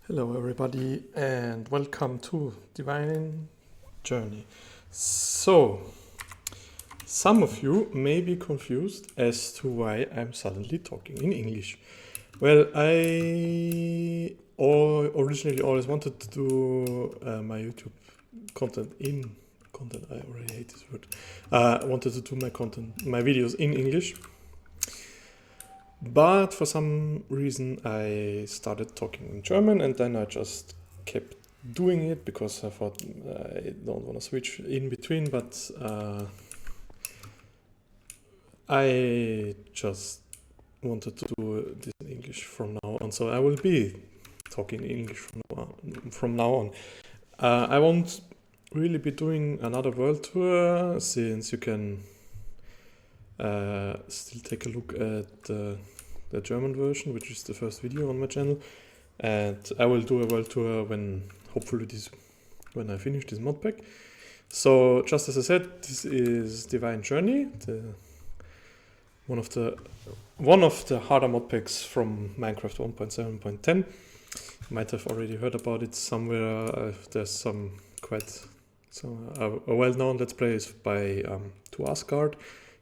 Hello everybody and welcome to Divine Journey. So, some of you may be confused as to why I'm suddenly talking in English. Well, I originally always wanted to do my YouTube content in content. I already hate this word. I wanted to do my videos in English. But for some reason I started talking in German and then I just kept doing it because I thought I don't want to switch in between, but I just wanted to do this in English from now on, so I will be talking in English from now on. I won't really be doing another world tour, since you can still take a look at the German version, which is the first video on my channel, and I will do a world tour when I finish this modpack. So just as I said, this is Divine Journey, one of the harder modpacks from Minecraft 1.7.10. You might have already heard about it somewhere. There's a well-known Let's Play is by To Asgard.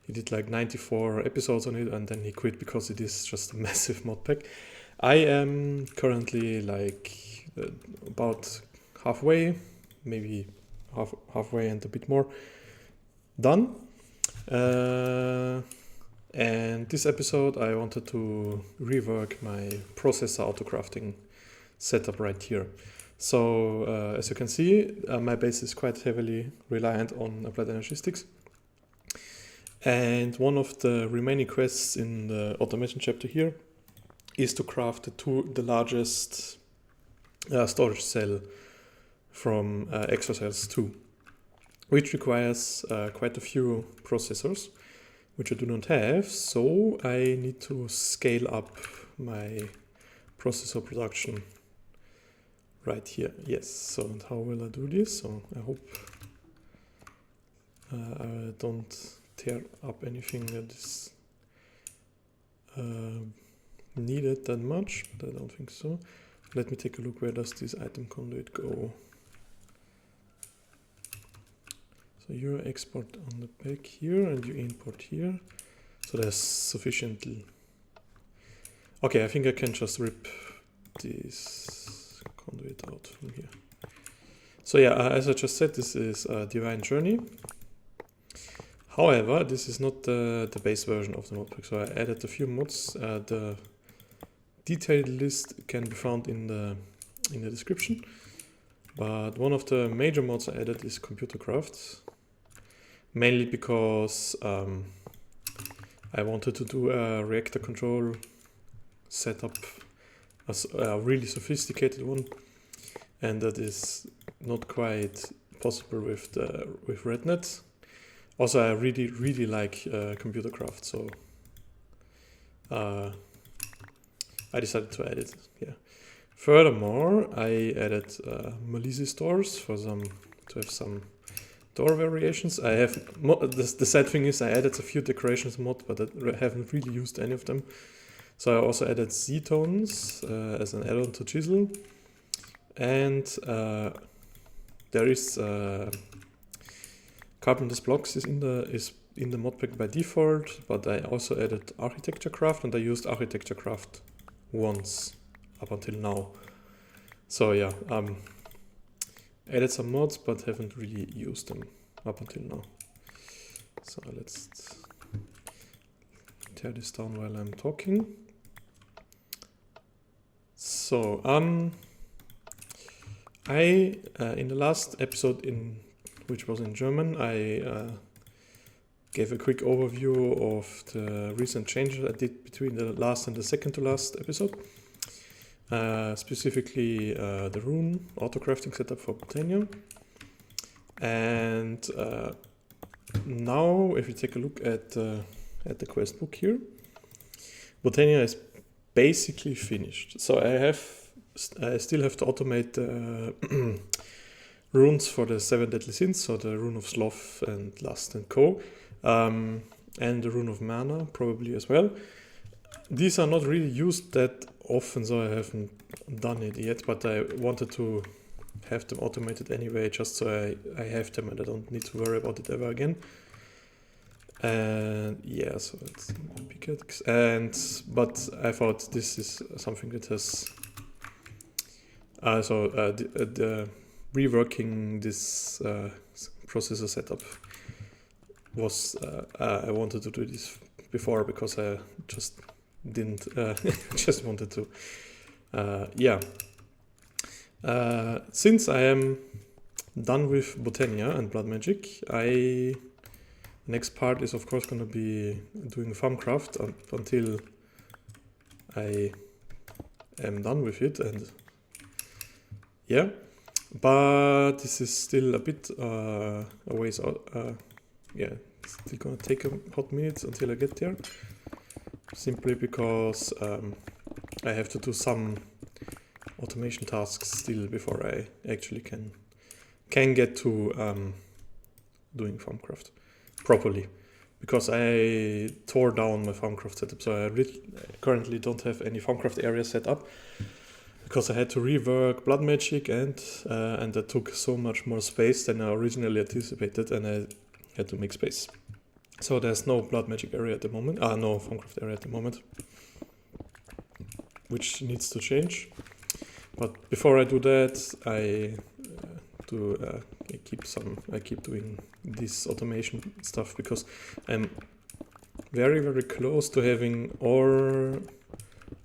He did like 94 episodes on it and then he quit because it is just a massive modpack. I am currently like about halfway, maybe halfway and a bit more done. And this episode I wanted to rework my processor auto-crafting setup right here. So as you can see, my base is quite heavily reliant on applied energy sticks. And one of the remaining quests in the automation chapter here is to craft the largest storage cell from Exocells 2, which requires quite a few processors, which I do not have, so I need to scale up my processor production right here. Yes, so how will I do this? So I hope I don't tear up anything that is needed that much, but I don't think so. Let me take a look, where does this item conduit go? So you export on the back here and you import here. So there's sufficiently. Okay, I think I can just rip this conduit out from here. So yeah, as I just said, this is a Divine Journey. However, this is not the base version of the modpack, so I added a few mods. The detailed list can be found in the description. But one of the major mods I added is ComputerCraft, mainly because I wanted to do a reactor control setup, a really sophisticated one, and that is not quite possible with RedNet. Also, I really like ComputerCraft, so I decided to add it. Yeah. Furthermore, I added Malisis Doors to have some door variations. I have the sad thing is I added a few decorations mod, but I haven't really used any of them. So I also added ZTones as an add-on to Chisel, and there is Carpenter's Blocks is in the modpack by default, but I also added ArchitectureCraft, and I used ArchitectureCraft once up until now. So yeah, added some mods but haven't really used them up until now. So let's tear this down while I'm talking. So I in the last episode which was in German, I gave a quick overview of the recent changes I did between the last and the second to last episode. Specifically the rune auto-crafting setup for Botania. And now if you take a look at the quest book here, Botania is basically finished. So I still have to automate runes for the 7 deadly sins, so the rune of sloth and lust and co, and the rune of mana probably as well. These are not really used that often, so I haven't done it yet, but I wanted to have them automated anyway, just so I have them and I don't need to worry about it ever again. And yeah, so it's but I thought this is something that has the reworking this processor setup was I wanted to do this before because I just didn't just wanted to since I am done with Botania and Blood Magic, next part is of course gonna be doing FarmCraft until I am done with it, and yeah, but this is still a bit a ways out. Yeah, it's still gonna take a hot minute until I get there, simply because I have to do some automation tasks still before I actually can get to doing FarmCraft properly, because I tore down my FarmCraft setup, so I currently don't have any FarmCraft area set up because I had to rework Blood Magic and that took so much more space than I originally anticipated, and I had to make space. So there's no Blood Magic area at the moment, no FarmCraft area at the moment, which needs to change. But before I do that, I keep doing this automation stuff, because I'm very, very close to having all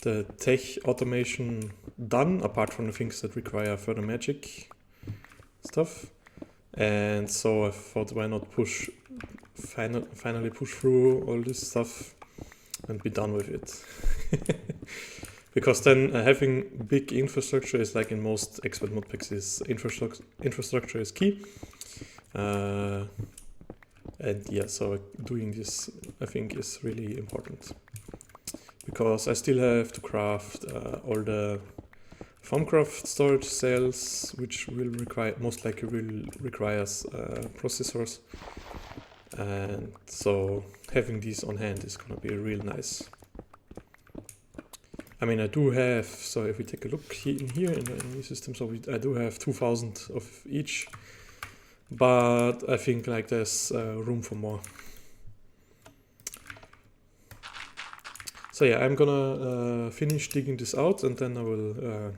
the tech automation done, apart from the things that require further magic stuff. And so I thought, why not finally push through all this stuff and be done with it. Because then having big infrastructure is like in most expert modpacks, is infrastructure is key. And yeah, so doing this I think is really important, because I still have to craft all the FarmCraft storage cells, which will most likely requires processors, and so having these on hand is gonna be real nice. I mean, I do have, so if we take a look in here in the enemy system, so I do have 2000 of each, but I think like there's room for more. So yeah, I'm gonna finish digging this out, and then I will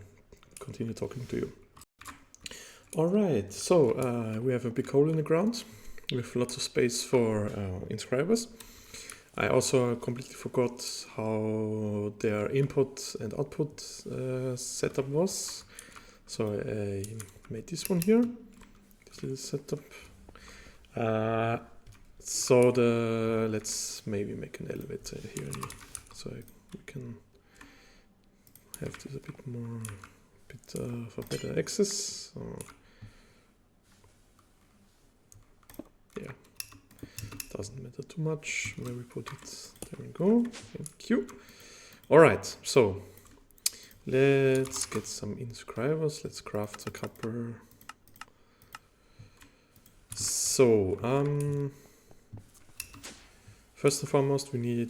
continue talking to you. Alright, so we have a big hole in the ground with lots of space for inscribers. I also completely forgot how their input and output setup was. So I made this one here, this little setup. Let's maybe make an elevator here, so we can have this a bit more, for better access. So, yeah. Doesn't matter too much where we put it. There we go. Thank you. All right, so let's get some inscribers. Let's craft a couple. So first and foremost, we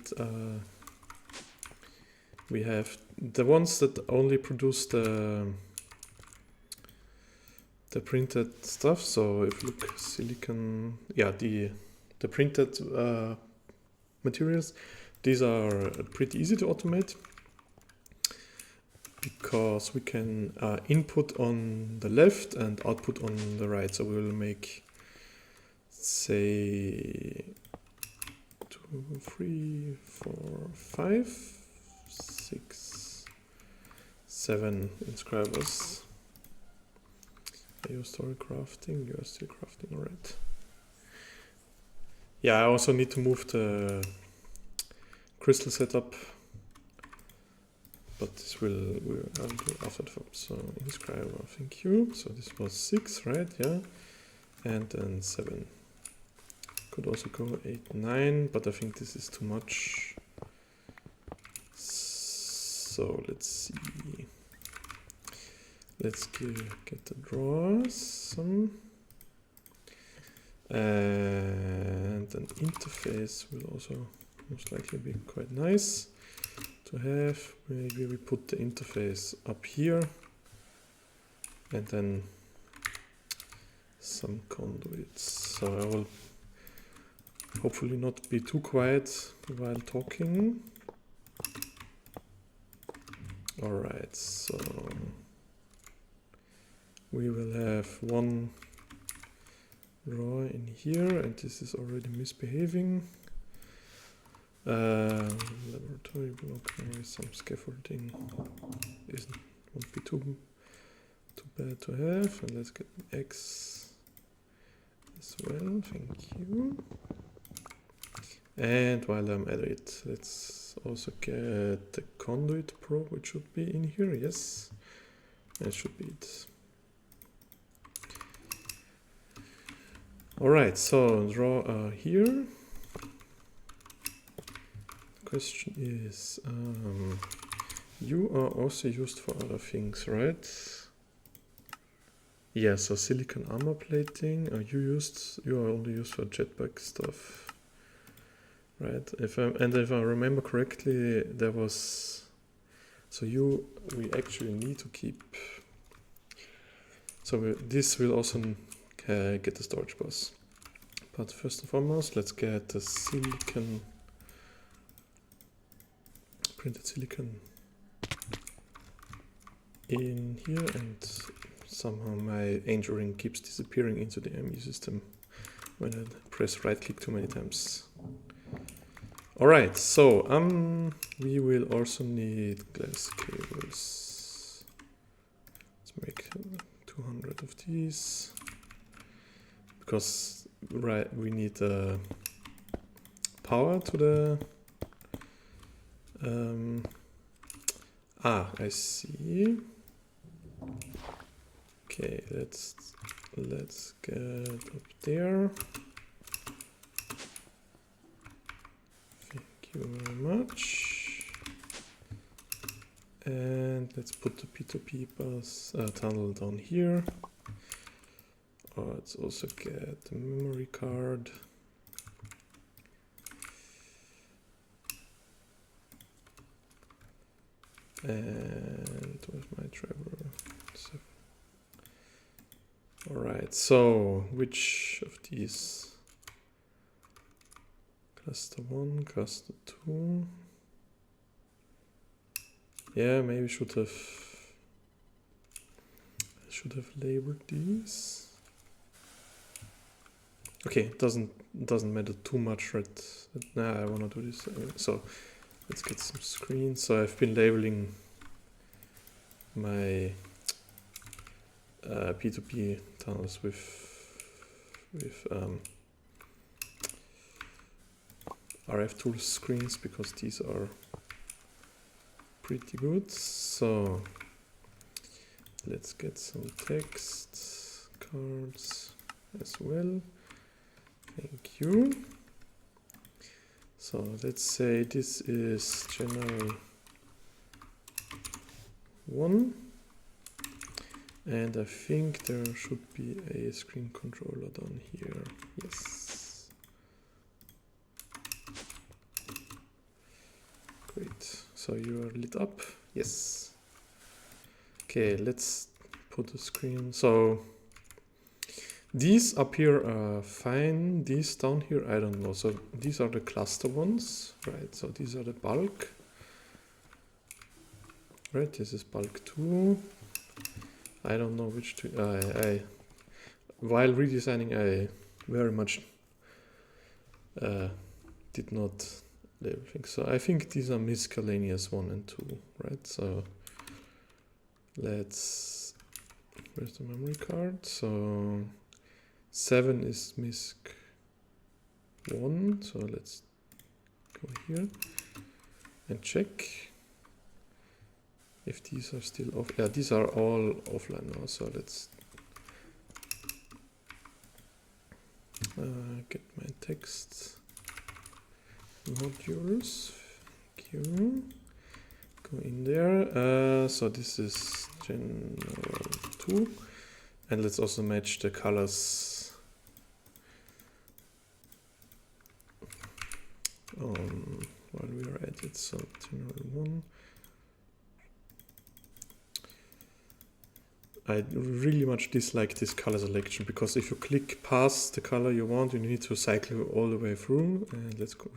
have the ones that only produce the printed stuff. So if you look, silicon, yeah, the printed materials, these are pretty easy to automate, because we can input on the left and output on the right. So we will make, say, 2, 3, 4, 5, 6, 7 inscribers. Are you still crafting? You are still crafting, alright. Yeah, I also need to move the crystal setup, but this I'll do after the fact. So inscriber, thank you. So this was 6, right? Yeah, and then 7. Could also go 8, 9, but I think this is too much. So let's see. Let's get the drawers. And an interface will also most likely be quite nice to have. Maybe we put the interface up here and then some conduits. So I will hopefully not be too quiet while talking. Alright, so we will have one raw in here, and this is already misbehaving. Laboratory block, maybe some scaffolding won't be too bad to have. And let's get an X as well, thank you. And while I'm at it, let's also get the conduit probe, which should be in here. Yes, that should be it. Alright, so draw here. The question is, you are also used for other things, right? Yeah, so silicon armor plating. You are only used for jetpack stuff, right? If I remember correctly, there was. So we actually need to keep. So this will also get the storage bus. But first and foremost, let's get the silicon, printed silicon in here, and somehow my angel ring keeps disappearing into the MU system when I press right click too many times. Alright, so we will also need glass cables. Let's make 200 of these. Because we need power to the I see. Okay, let's get up there. Thank you very much. And let's put the P2P bus tunnel down here. Let's also get the memory card. And where's my driver? Alright, so which of these? Cluster 1, cluster 2. Yeah, maybe I should have labeled these. Okay, it doesn't matter too much, right? Nah, I wanna do this anyway. So let's get some screens. So I've been labeling my P2P tunnels with RF tools screens because these are pretty good. So let's get some text cards as well. Thank you. So let's say this is channel 1. And I think there should be a screen controller down here. Yes. Great. So you are lit up. Yes. Okay, let's put the screen. So these up here are fine. These down here, I don't know. So these are the cluster ones, right? So these are the bulk. Right, this is bulk 2. I don't know which to. While redesigning, I very much did not label things. So I think these are miscellaneous 1 and 2, right? So let's. Where's the memory card? So 7 is misc 1. So let's go here and check if these are still off. Yeah, these are all offline now. So let's get my text modules. Thank you. Go in there. So this is general 2. And let's also match the colors while we are at it. So general 1. I really much dislike this color selection, because if you click past the color you want, you need to cycle all the way through. And let's go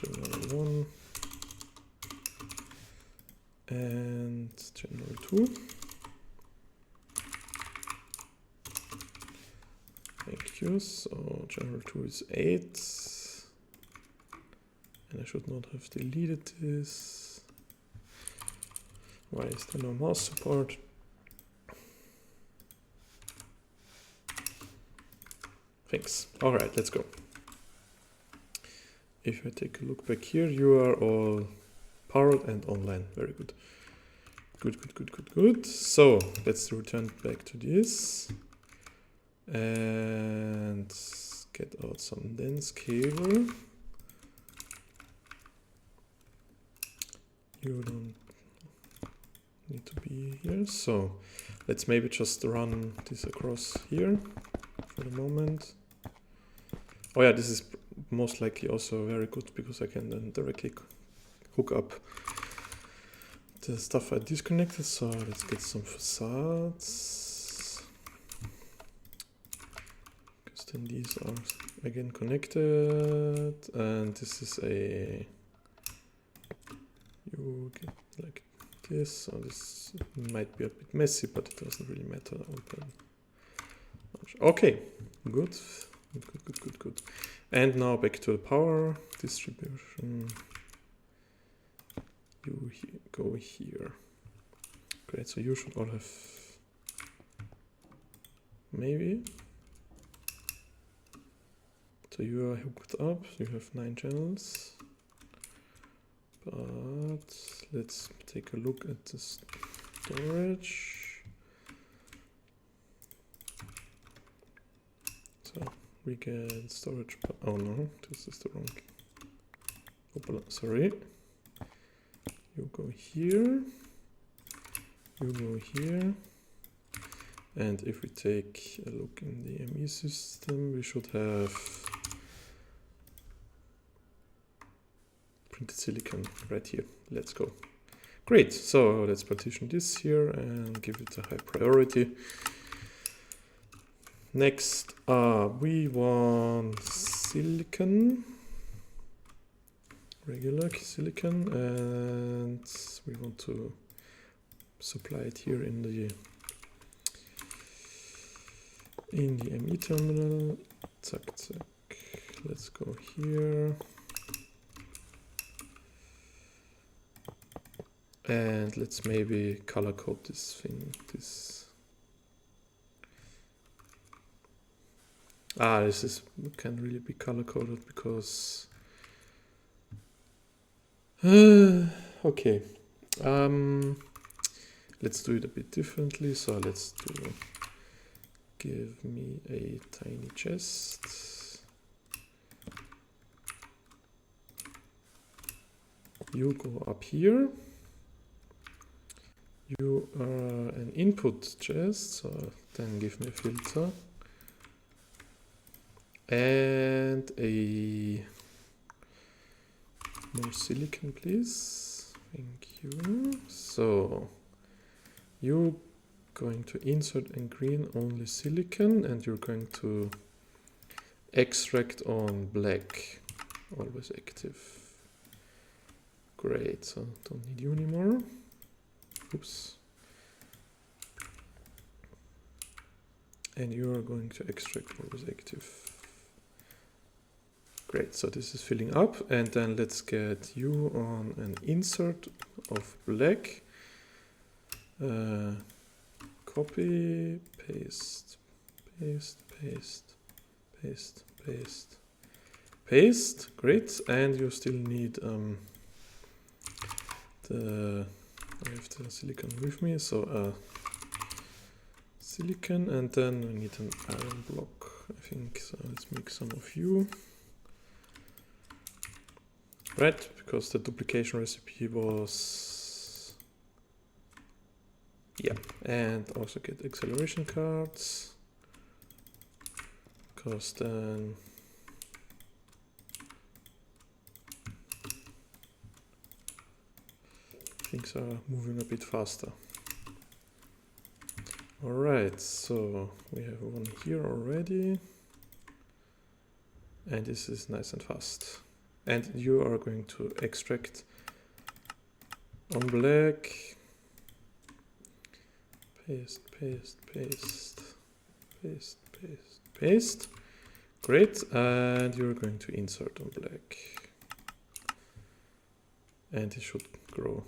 general 1 and general 2. Thank you. So general 2 is 8. And I should not have deleted this. Why is there no mouse support? Thanks. All right, let's go. If I take a look back here, you are all powered and online. Very good. Good. So let's return back to this and get out some dense cable. You don't need to be here. So let's maybe just run this across here for the moment. Oh yeah, this is most likely also very good, because I can then directly hook up the stuff I disconnected. So let's get some facades, because then these are again connected, and this is a, you get like this. So this might be a bit messy, but it doesn't really matter. Okay, good. And now back to the power distribution. You go here. Great, so you should all have, maybe. So you are hooked up, you have 9 channels. But let's take a look at the storage. So we get storage. Oh no, this is the wrong. Sorry. You go here. You go here. And if we take a look in the ME system, we should have printed silicon right here. Let's go. Great. So let's partition this here and give it a high priority. Next, we want silicon, regular silicon, and we want to supply it here in the ME terminal. Zack. Let's go here. And let's maybe color code this thing. This can really be color coded, because okay. Let's do it a bit differently. So let's do, give me a tiny chest. You go up here. You are an input chest, so then give me a filter. And a more silicon, please. Thank you. So you're going to insert and green only silicon, and you're going to extract on black, always active. Great, so don't need you anymore. Oops. And you are going to extract always active. Great, so this is filling up, and then let's get you on an insert of black. Copy, paste, paste, paste, paste, paste, paste. Great, and you still need I have the silicon with me, so silicon, and then we need an iron block, I think. So let's make some of you. Right, because the duplication recipe was, yeah, and also get acceleration cards, because then things are moving a bit faster. Alright, so we have one here already, and this is nice and fast. And you are going to extract on black, paste, paste, paste, paste, paste, paste. Great, and you're going to insert on black. And it should grow.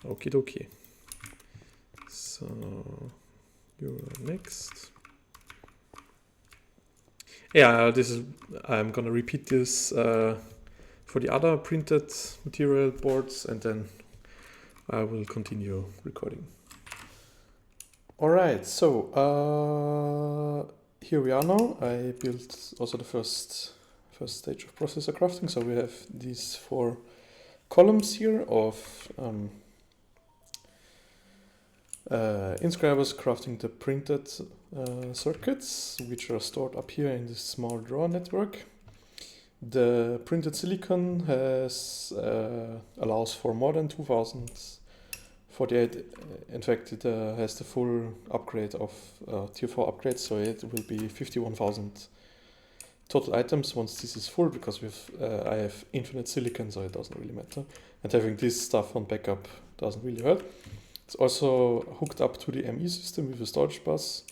Okie dokie. So you're next. Yeah, this is, I'm gonna repeat this for the other printed material boards, and then I will continue recording. Alright, so here we are now. I built also the first stage of processor crafting. So we have these 4 columns here of inscribers crafting the printed circuits, which are stored up here in this small drawer network. The printed silicon has allows for more than 2048. In fact, it has the full upgrade of tier 4 upgrade, so it will be 51,000 total items once this is full, because I have infinite silicon, so it doesn't really matter. And having this stuff on backup doesn't really hurt. It's also hooked up to the ME system with a storage bus.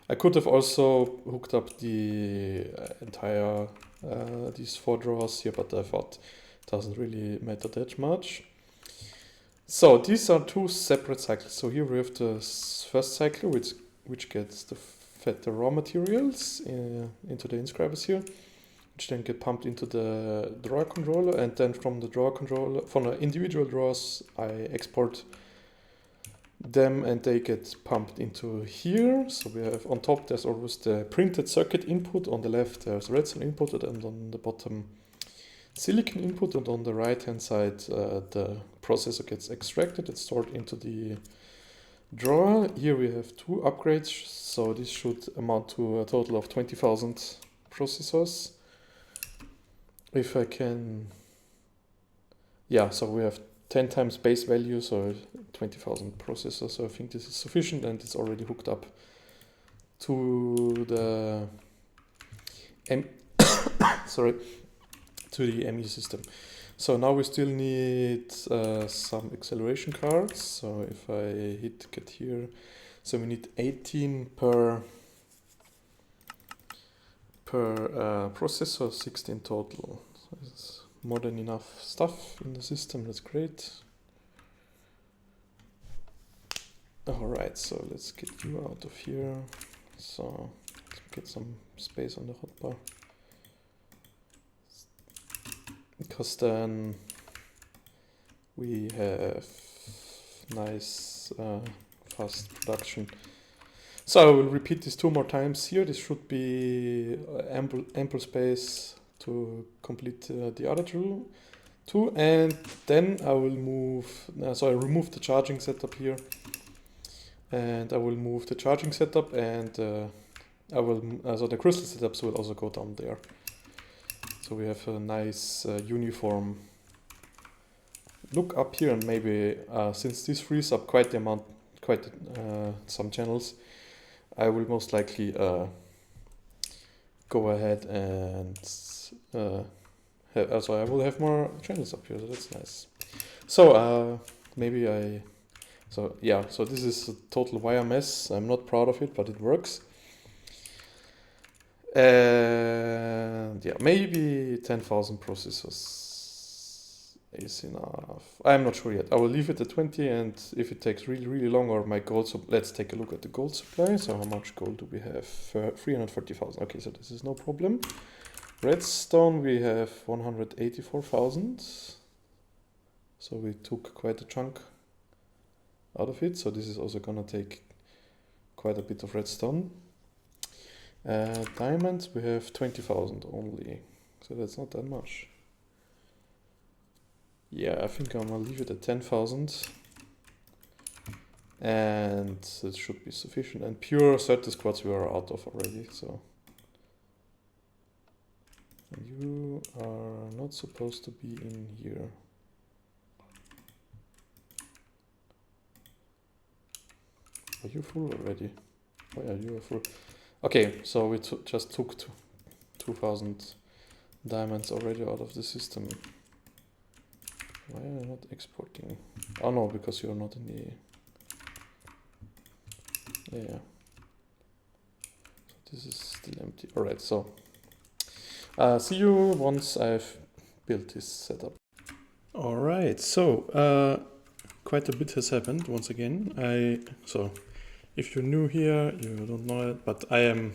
I could have also hooked up the entire these 4 drawers here, but I thought it doesn't really matter that much. So these are 2 separate cycles. So here we have the first cycle, which gets fed the raw materials into the inscribers here, which then get pumped into the drawer controller, and then from the drawer controller, from the individual drawers, I export them and they get pumped into here. So we have on top, there's always the printed circuit input, on the left there's redstone input, and on the bottom silicon input, and on the right hand side the processor gets extracted. It's stored into the drawer. Here we have 2 upgrades, so this should amount to a total of 20,000 processors. If I can, yeah, so we have 10 times base value, so 20,000 processors. So I think this is sufficient, and it's already hooked up to the ME system. So now we still need some acceleration cards. So if I hit get here, so we need 18 per processor, 16 total. So it's more than enough stuff in the system. That's great. Alright, so let's get you out of here. So let's get some space on the hotbar, because then we have nice fast production. So I will repeat this 2 more times here. This should be ample space to complete the other 2, and then I will move. So I remove the charging setup here, and I will move the charging setup, and I will so the crystal setups will also go down there. So we have a nice uniform look up here, and maybe since this frees up quite some channels, I will most likely go ahead and also I will have more channels up here, so that's nice. So so this is a total wire mess. I'm not proud of it, but it works. And yeah, maybe 10,000 processors is enough. I'm not sure yet. I will leave it at 20, and if it takes really long, or my gold, so let's take a look at the gold supply. So how much gold do we have? 340,000. Okay, so this is no problem. Redstone, we have 184,000. So we took quite a chunk out of it. So this is also gonna take quite a bit of redstone. Diamonds, we have 20,000 only. So that's not that much. Yeah, I think I'm gonna leave it at 10,000. And it should be sufficient. And pure certus quartz we are out of already, so You are not supposed to be in here. Are you full already? Oh yeah, you are full. Okay, so we just took 2000 diamonds already out of the system. Why are you not exporting? Oh no, because you're not in the... Yeah. So this is still empty. Alright, so see you once I've built this setup. Alright, so quite a bit has happened once again. So if you're new here, you don't know it, but I am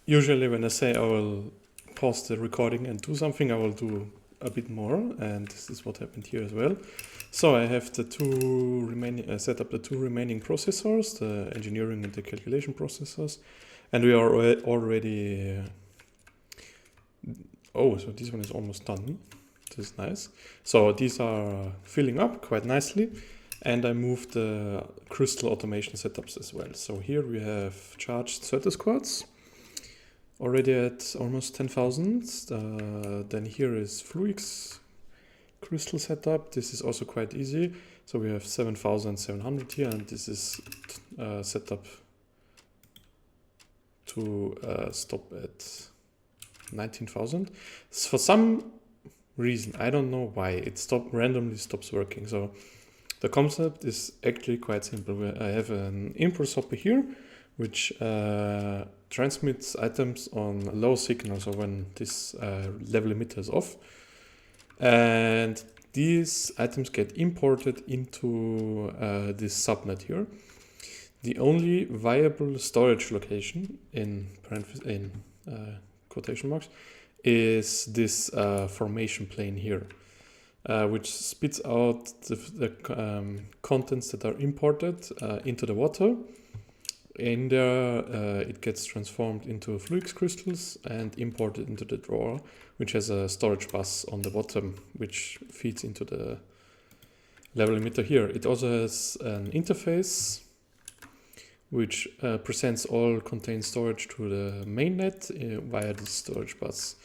usually when I say I will pause the recording and do something, I will do a bit more, and this is what happened here as well. So I have the two remaining, set up the two remaining processors, the engineering and the calculation processors, and we are already. Oh, so this one is almost done. This is nice. So these are filling up quite nicely, and I moved the crystal automation setups as well. So here we have charged Certus quartz, already at almost 10,000. Then here is Fluix crystal setup. This is also quite easy. So we have 7,700 here, and this is set up to stop at 19,000. For some reason, I don't know why, it randomly stops working. So the concept is actually quite simple. I have an impulse hopper here, which transmits items on low signal, so when this level emitter is off. And these items get imported into this subnet here. The only viable storage location, in quotation marks, is this formation plane here, which spits out the contents that are imported into the water. In there, it gets transformed into Fluix crystals and imported into the drawer, which has a storage bus on the bottom, which feeds into the level emitter here. It also has an interface, which presents all contained storage to the mainnet via the storage bus.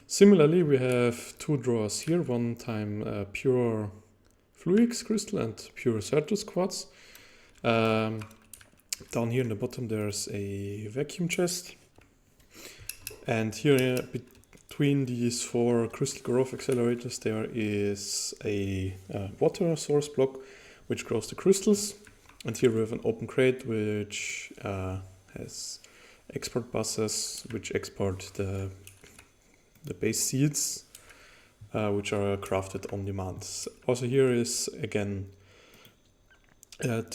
Similarly, we have two drawers here, one time pure Fluix crystal and pure Certus quartz. Down here in the bottom there's a vacuum chest, and here between these four crystal growth accelerators there is a water source block which grows the crystals, and here we have an open crate which has export buses which export the base seeds which are crafted on demand. Also here is again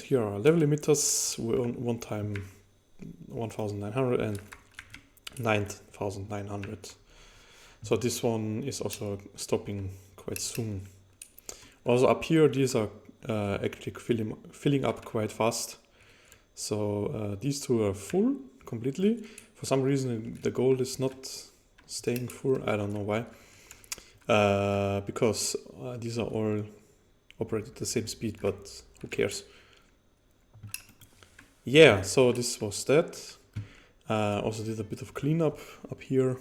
here are level emitters, one time 1900 and 9900. So this one is also stopping quite soon. Also up here, these are actually filling up quite fast. So these two are full completely. For some reason the gold is not staying full, I don't know why. Because these are all operate at the same speed, but who cares? Yeah, so this was that. Also did a bit of cleanup up here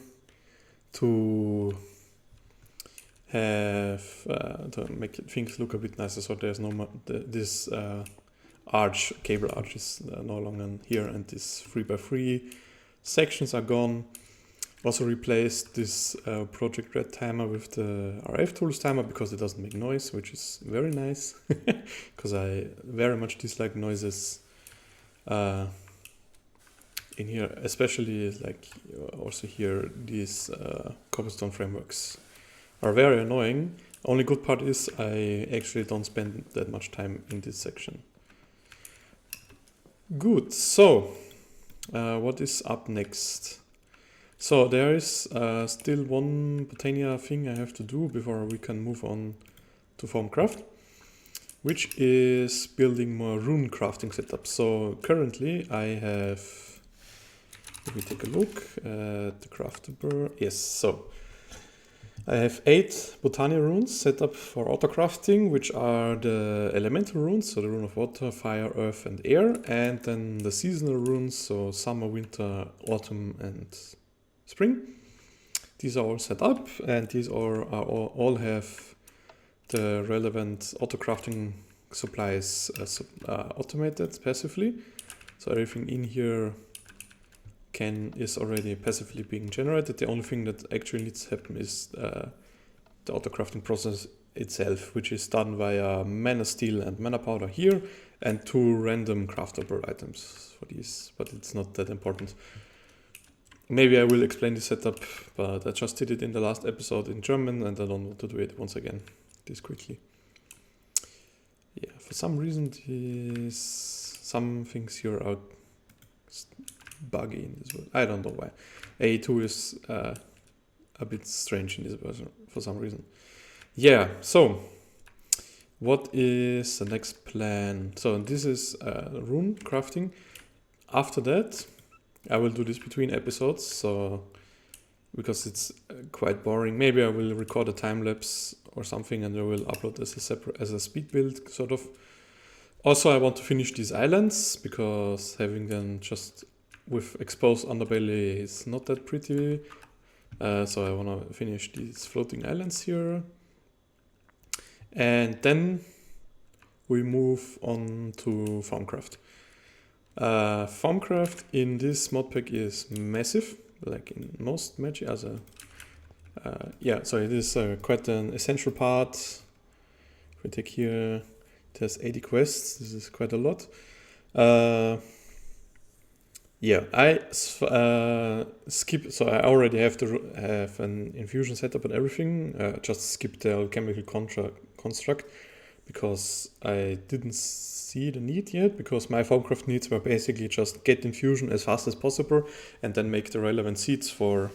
to have to make things look a bit nicer. So there's no this cable arch is no longer here, and these 3x3 sections are gone. Also replaced this Project Red timer with the RF tools timer because it doesn't make noise, which is very nice because I very much dislike noises in here, especially like also here these cobblestone frameworks are very annoying. Only good part is I actually don't spend that much time in this section. Good, so what is up next? So there is still one Botania thing I have to do before we can move on to Formcraft, which is building more rune crafting setups. So currently I have, let me take a look at the craftable. Yes, so I have 8 Botania runes set up for auto crafting, which are the elemental runes, so the rune of water, fire, earth and air, and then the seasonal runes, so summer, winter, autumn and spring. these are all set up, and these all have the relevant auto crafting supplies automated passively. So everything in here is already passively being generated. The only thing that actually needs to happen is the auto crafting process itself, which is done via mana steel and mana powder here, and 2 random craftable items for these, but it's not that important. Maybe I will explain the setup, but I just did it in the last episode in German and I don't want to do it once again this quickly. Yeah, for some reason some things here are buggy in this version. I don't know why. A2 is a bit strange in this version for some reason. Yeah, so what is the next plan? So this is rune crafting. After that, I will do this between episodes, so because it's quite boring. Maybe I will record a time lapse or something, and I will upload as a speed build sort of. Also, I want to finish these islands because having them just with exposed underbelly is not that pretty. So I want to finish these floating islands here, and then we move on to Formcraft. Formcraft in this modpack is massive, like in most magic as a yeah, so it is quite an essential part. If we take here, it has 80 quests. This is quite a lot. Yeah, I skip. So I already have an infusion setup and everything. Just skip the alchemical construct because I didn't see the need yet, because my Formcraft needs were basically just get infusion as fast as possible and then make the relevant seeds for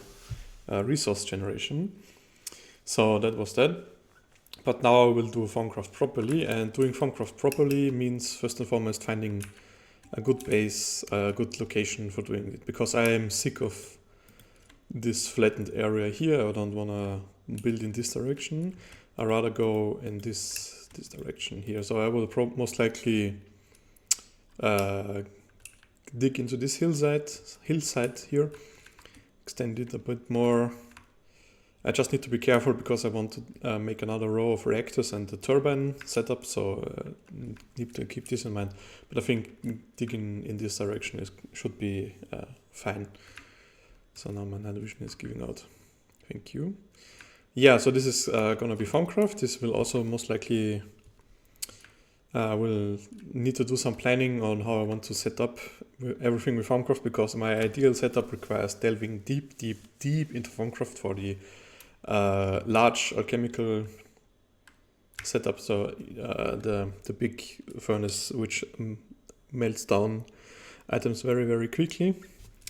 resource generation. So that was that. But now I will do Formcraft properly, and doing Formcraft properly means first and foremost finding a good base, a good location for doing it, because I am sick of this flattened area here. I don't want to build in this direction. I rather go in this direction here. So I will most likely dig into this hillside here, extend it a bit more. I just need to be careful because I want to make another row of reactors and the turbine setup, so need to keep this in mind. But I think digging in this direction should be fine. So now my night vision is giving out. Thank you. Yeah, so this is going to be Formcraft. This will also most likely will need to do some planning on how I want to set up everything with Formcraft, because my ideal setup requires delving deep into Formcraft for the large alchemical setup. So the big furnace which melts down items very, very quickly,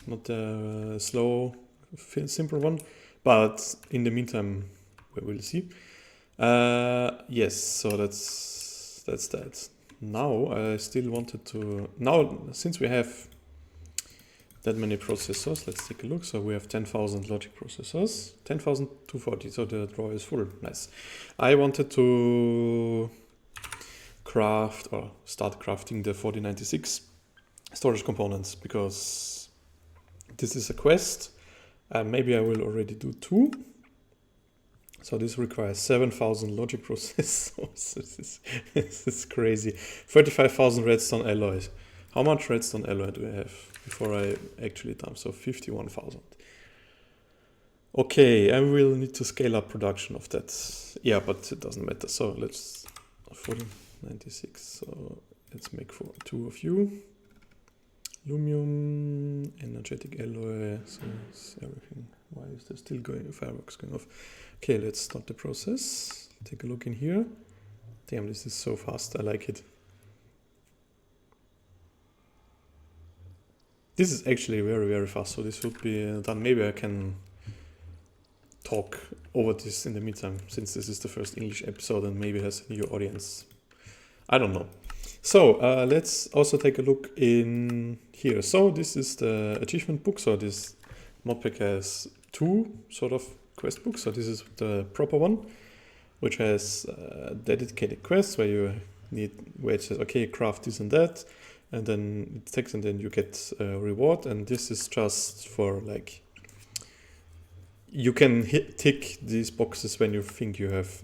not a slow, simple one. But in the meantime, we will see. Yes, so that's that. Now I still wanted to, since we have that many processors, let's take a look. So we have 10,000 logic processors, 10,240, so the drawer is full, nice. I wanted to craft or start crafting the 4096 storage components, because this is a quest. Maybe I will already do 2. So this requires 7,000 logic processors. This is crazy. 35,000 redstone alloys. How much redstone alloy do I have before I actually dump? So 51,000. Okay, I will need to scale up production of that. Yeah, but it doesn't matter. So let's 4096. So let's make for 2 of you. Lumium, energetic alloy, so everything. Why is there still fireworks going off? Okay, let's start the process. Take a look in here. Damn, this is so fast. I like it. This is actually very, very fast. So this would be done. Maybe I can talk over this in the meantime, since this is the first English episode and maybe has a new audience. I don't know. So let's also take a look in here. So this is the achievement book. So this modpack has 2 sort of quest books. So this is the proper one, which has dedicated quests where it says, okay, craft this and that, and then it takes, and then you get a reward. And this is just for like, you can tick these boxes when you think you have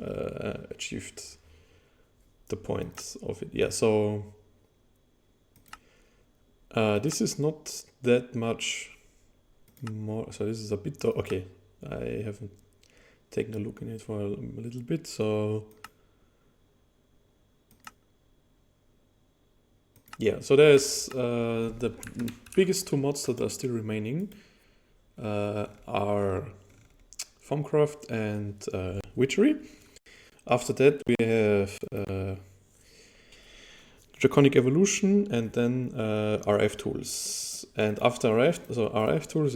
achieved the point of it. Yeah, so this is not that much more. So this is a bit, okay, I haven't taken a look in it for a little bit. So yeah, so there's the biggest two mods that are still remaining are FormCraft and Witchery. After that, we have Draconic Evolution and then RF Tools. And after RF, so RF Tools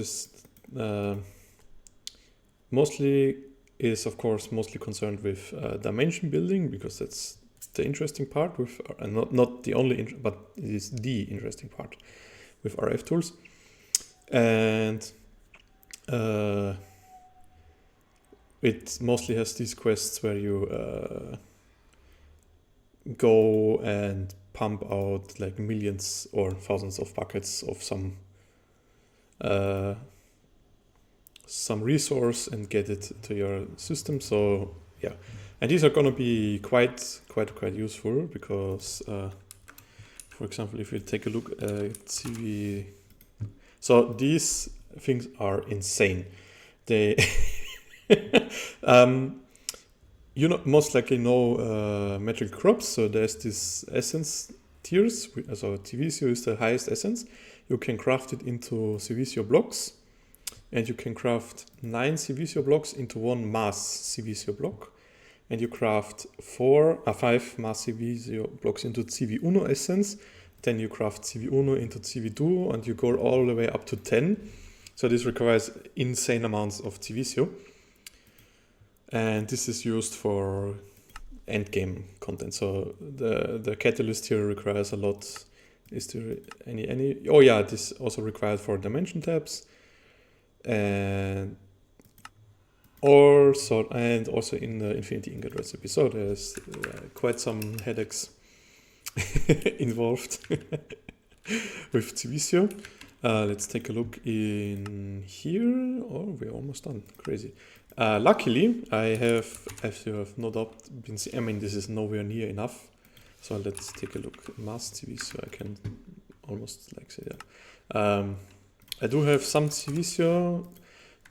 is of course mostly concerned with dimension building, because that's the interesting part with, not the only, but it is the interesting part with RF Tools. And it mostly has these quests where you go and pump out like millions or thousands of buckets of some resource and get it to your system. So yeah, and these are gonna be quite useful, because for example, if you take a look at CV, so these things are insane. They most likely know metric crops. So there's this essence tiers. So Cvisio is the highest essence. You can craft it into Cvisio blocks, and you can craft 9 Cvisio blocks into one mass Cvisio block, and you craft 5 mass Cvisio blocks into CV1 essence. Then you craft CV1 into CV2, and you go all the way up to 10. So this requires insane amounts of Cvisio. And this is used for endgame content. So the catalyst here requires a lot. Is there any? Oh yeah, this also required for dimension tabs, and also in the Infinity Ingot recipe. So there's quite some headaches involved with Cvisio. Let's take a look in here. Oh, we're almost done. Crazy. Luckily, I have, as you have no doubt been seeing, I mean, this is nowhere near enough. So let's take a look. Mass Cvisio, I can almost like say that. I do have some Cvisio,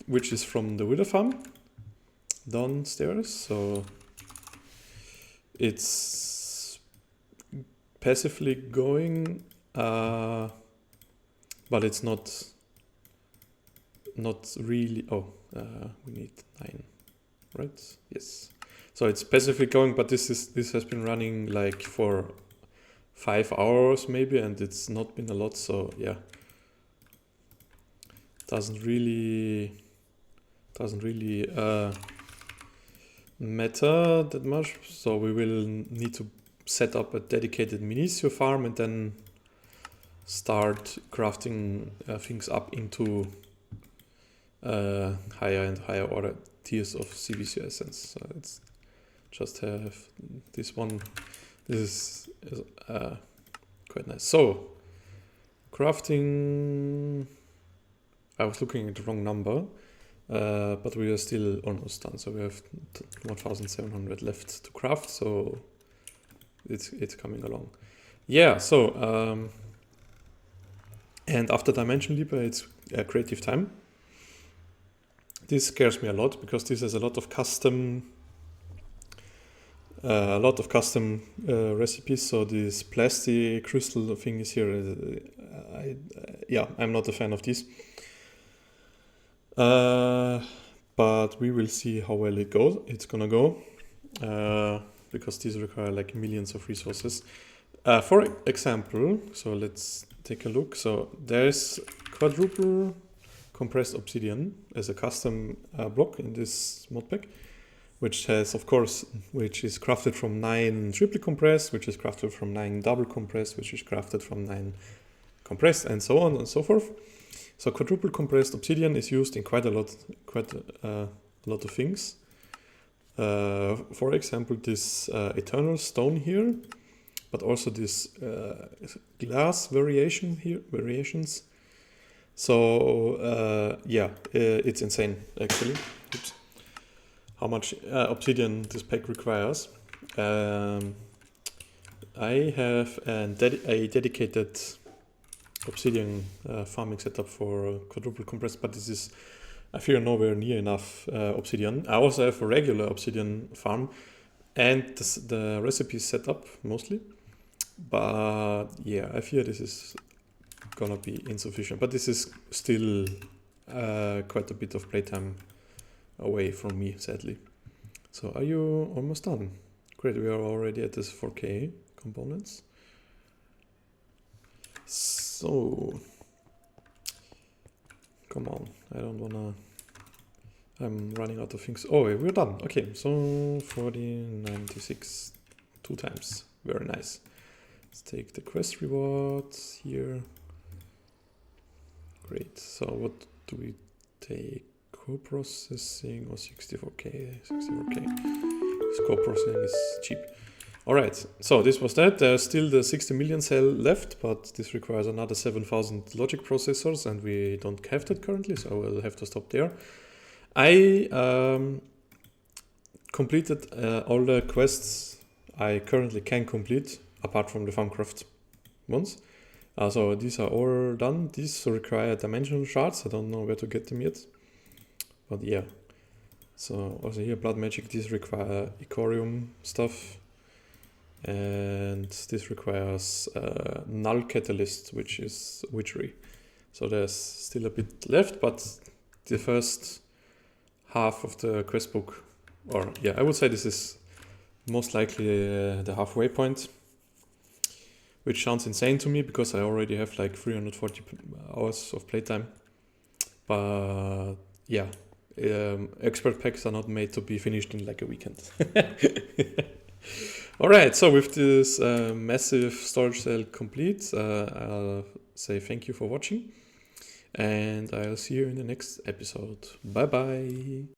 which is from the Wither Farm downstairs. So it's passively going, but it's not really. Oh, we need 9, right? Yes. So it's passively going, but this has been running like for 5 hours maybe, and it's not been a lot. So yeah, doesn't really matter that much. So we will need to set up a dedicated Malisis farm and then start crafting things up into higher and higher order tiers of Cvisio essence. So it's just have this one. This is quite nice. So crafting, I was looking at the wrong number, but we are still almost done. So we have 1,700 left to craft. So it's coming along. Yeah. So and after Dimension Leaper, it's creative time. This scares me a lot because this has a lot of custom recipes. So this plastic crystal thing is here. I'm not a fan of this. But we will see how well it goes. It's gonna go because these require like millions of resources. For example, so let's take a look. So there's quadruple compressed obsidian as a custom block in this modpack, which is crafted from 9 triply compressed, which is crafted from 9 double compressed, which is crafted from 9 compressed, and so on and so forth. So quadruple compressed obsidian is used in quite a lot of things. For example, this eternal stone here, but also this glass variations. So yeah, it's insane actually. Oops. How much Obsidian this pack requires. I have a dedicated Obsidian farming setup for quadruple compressed, but this is, I fear, nowhere near enough Obsidian. I also have a regular Obsidian farm and the recipe set up mostly, but yeah, I fear this is gonna be insufficient, but this is still quite a bit of playtime away from me, sadly. So are you almost done? Great, we are already at this 4K components. So, come on, I don't wanna, I'm running out of things. Oh, we're done. Okay, so 40, 96, 2 times, very nice. Let's take the quest rewards here. Great, so what do we take? Co-processing or 64K? 64K. This co-processing is cheap. Alright, so this was that. There's still the 60 million cell left, but this requires another 7,000 logic processors, and we don't have that currently, so I will have to stop there. I completed all the quests I currently can complete, apart from the FarmCraft ones. So these are all done. These require dimensional shards. I don't know where to get them yet. But yeah. So also here, Blood Magic, these require Icorium stuff. And this requires Null Catalyst, which is Witchery. So there's still a bit left, but the first half of the quest book, or yeah, I would say this is most likely the halfway point. Which sounds insane to me because I already have like 340 hours of playtime. But yeah, expert packs are not made to be finished in like a weekend. Alright, so with this massive storage cell complete, I'll say thank you for watching. And I'll see you in the next episode. Bye bye.